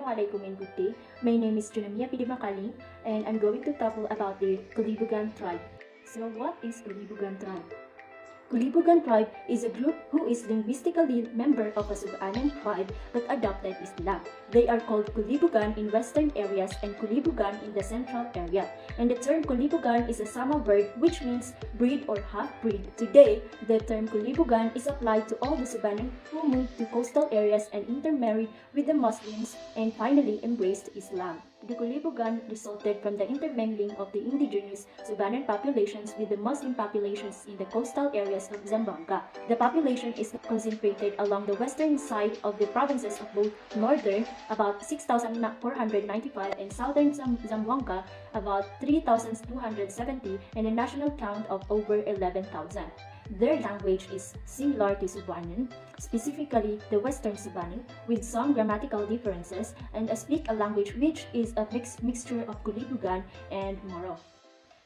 Assalamualaikum and good day. My name is Junamia Pidimakaling and I'm going to talk about the Kolibugan tribe. So what is Kolibugan tribe? Kolibugan tribe is a group who is linguistically member of a Subanen tribe but adopted Islam. They are called Kolibugan in western areas and Kolibugan in the central area. And the term Kolibugan is a Sama word which means breed or half-breed. Today, the term Kolibugan is applied to all the Subanen who moved to coastal areas and intermarried with the Muslims and finally embraced Islam. The Kolibugan resulted from the intermingling of the indigenous Subanen populations with the Muslim populations in the coastal areas of Zamboanga. The population is concentrated along the western side of the provinces of both northern, about 6,495, and southern Zamboanga, about 3,270, and a national count of over 11,000. Their language is similar to Cebuanan, specifically the Western Cebuano, with some grammatical differences, and speak a language which is a mixture of Kolibugan and Moro.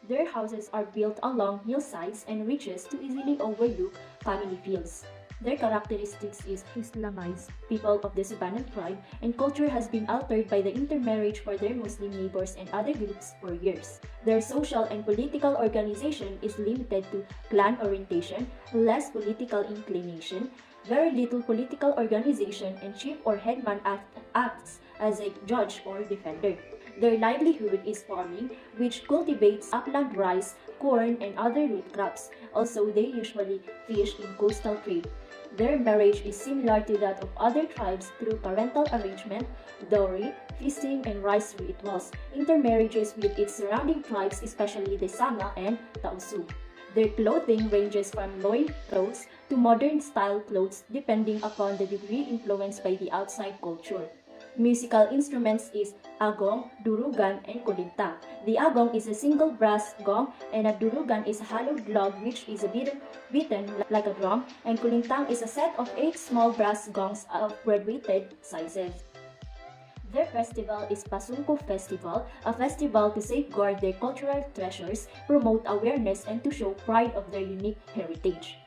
Their houses are built along hillsides and ridges to easily overlook family fields. Their characteristics is Islamized people of the Subanen tribe, and culture has been altered by the intermarriage for their Muslim neighbors and other groups for years. Their social and political organization is limited to clan orientation, less political inclination, very little political organization, and chief or headman acts as a judge or defender. Their livelihood is farming, which cultivates upland rice, corn, and other root crops. Also, they usually fish in coastal trade. Their marriage is similar to that of other tribes through parental arrangement, dowry, feasting, and rice rituals. Intermarriages with its surrounding tribes, especially the Sama and Taosu. Their clothing ranges from loin clothes to modern-style clothes depending upon the degree influenced by the outside culture. Musical instruments is agong, durugan, and kulintang. The agong is a single brass gong, and a durugan is a hollowed log which is beaten like a drum, and kulintang is a set of 8 small brass gongs of graduated sizes. Their festival is Pasungko Festival, a festival to safeguard their cultural treasures, promote awareness, and to show pride of their unique heritage.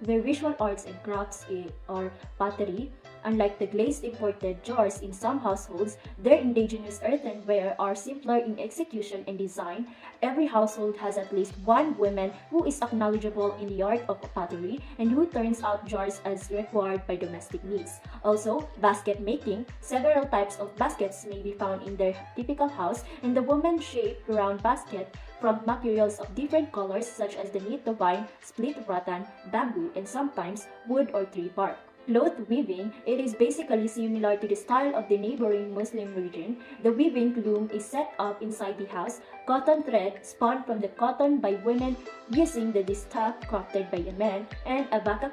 Their visual arts and crafts are pottery. Unlike the glazed imported jars in some households, their indigenous earthenware are simpler in execution and design. Every household has at least one woman who is knowledgeable in the art of pottery and who turns out jars as required by domestic needs. Also, basket making. Several types of baskets may be found in their typical house, and the women shape round basket from materials of different colors such as the nito vine, split rattan, bamboo, and sometimes wood or tree bark. Cloth weaving, it is basically similar to the style of the neighboring Muslim region. The weaving loom is set up inside the house. Cotton thread spun from the cotton by women using the distaff crafted by a man, and abaca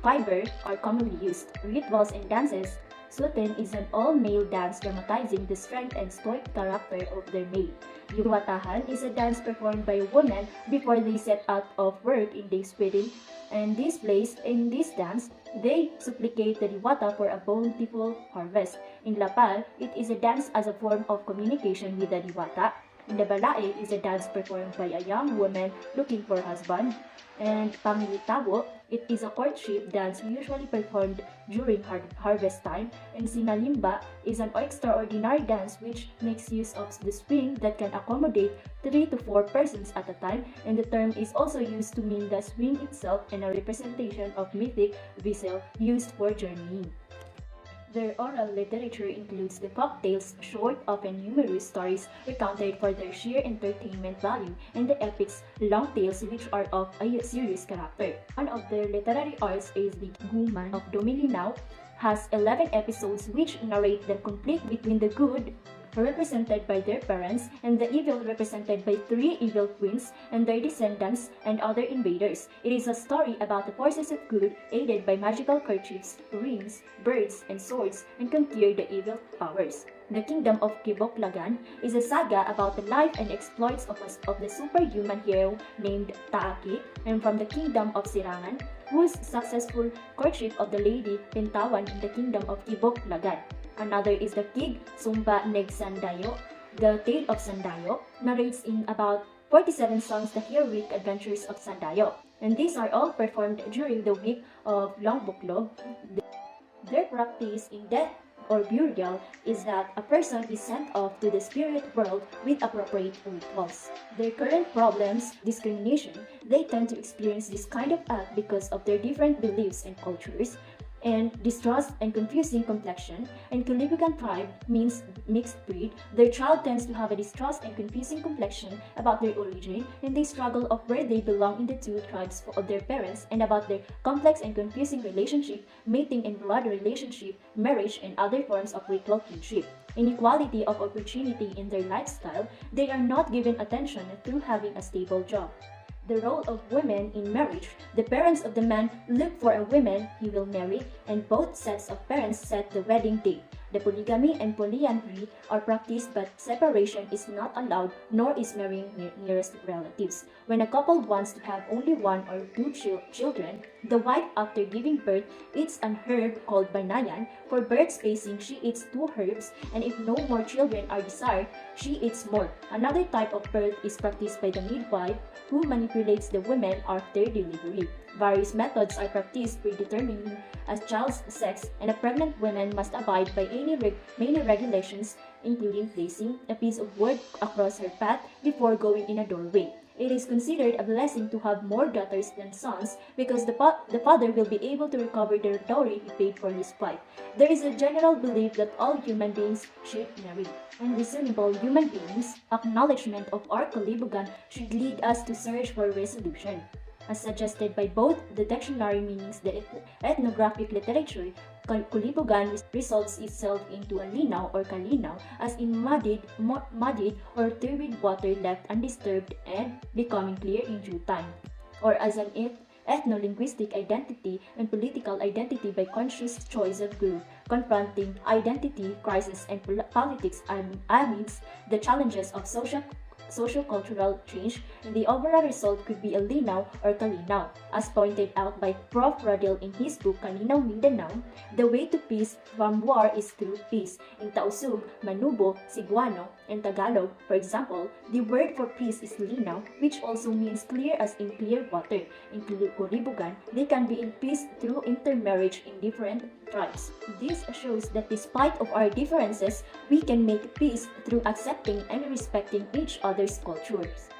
fiber are commonly used. Rituals and dances. Sutin is an all-male dance dramatizing the strength and stoic character of their maid. Yuwatahan is a dance performed by women before they set out of work in day's wedding. And in this dance, they supplicate the Diwata for a bountiful harvest. In Lapal, it is a dance as a form of communication with the Diwata. In the Balae is a dance performed by a young woman looking for a husband. And Pangilitawo, it is a courtship dance usually performed during harvest time. And Sinalimba is an extraordinary dance which makes use of the swing that can accommodate 3 to 4 persons at a time, and the term is also used to mean the swing itself and a representation of mythic vessel used for journeying. Their oral literature includes the folk tales, short, often humorous stories recounted for their sheer entertainment value, and the epics, long tales which are of a serious character. One of their literary arts is the Guman of Domilinao, has 11 episodes which narrate the conflict between the good, represented by their parents, and the evil, represented by 3 evil queens and their descendants and other invaders. It is a story about the forces of good aided by magical kerchiefs, rings, birds, and swords, and conquer the evil powers. The Kingdom of Kiboklagan is a saga about the life and exploits of the superhuman hero named Taaki, and from the Kingdom of Sirangan, whose successful courtship of the Lady Pintawan in the Kingdom of Kiboklagan. Another is the Kig Sumba Neg Sandayo. The Tale of Sandayo narrates in about 47 songs the heroic adventures of Sandayo, and these are all performed during the week of Long Buklog. Their practice in death or burial is that a person is sent off to the spirit world with appropriate rituals. Their current problems, discrimination, they tend to experience this kind of act because of their different beliefs and cultures, and distrust and confusing complexion, and Kolibugan tribe means mixed breed. Their child tends to have a distrust and confusing complexion about their origin, and they struggle of where they belong in the two tribes of their parents, and about their complex and confusing relationship, mating and blood relationship, marriage, and other forms of ritual kinship. Inequality of opportunity in their lifestyle, they are not given attention through having a stable job. The role of women in marriage, the parents of the man look for a woman he will marry, and both sets of parents set the wedding date. The polygamy and polyandry are practiced, but separation is not allowed, nor is marrying nearest relatives. When a couple wants to have only one or two children, the wife, after giving birth, eats an herb called banayan. For birth spacing, she eats 2 herbs, and if no more children are desired, she eats more. Another type of birth is practiced by the midwife, who manipulates the women after delivery. Various methods are practiced for determining a child's sex, and a pregnant woman must abide by many regulations, including placing a piece of wood across her path before going in a doorway. It is considered a blessing to have more daughters than sons because the father will be able to recover the dowry he paid for his wife. There is a general belief that all human beings should marry. And reasonable human beings' acknowledgement of our Kolibugan should lead us to search for resolution. As suggested by both the dictionary meanings, the ethnographic literature, Kolibugan resolves itself into a linaw or kalinaw, as in muddied or turbid water left undisturbed and becoming clear in due time, or as an ethno-linguistic identity and political identity by conscious choice of group, confronting identity crisis and politics amidst the challenges of social-cultural change, and the overall result could be a linaw or kalinaw. As pointed out by Prof. Radil in his book Kalinaw Mindanao, the way to peace from war is through peace. In Tausug, Manubo, Cebuano, and Tagalog, for example, the word for peace is linaw, which also means clear as in clear water. In Kolibugan, they can be in peace through intermarriage in different tribes. This shows that despite of our differences, we can make peace through accepting and respecting each other's cultures.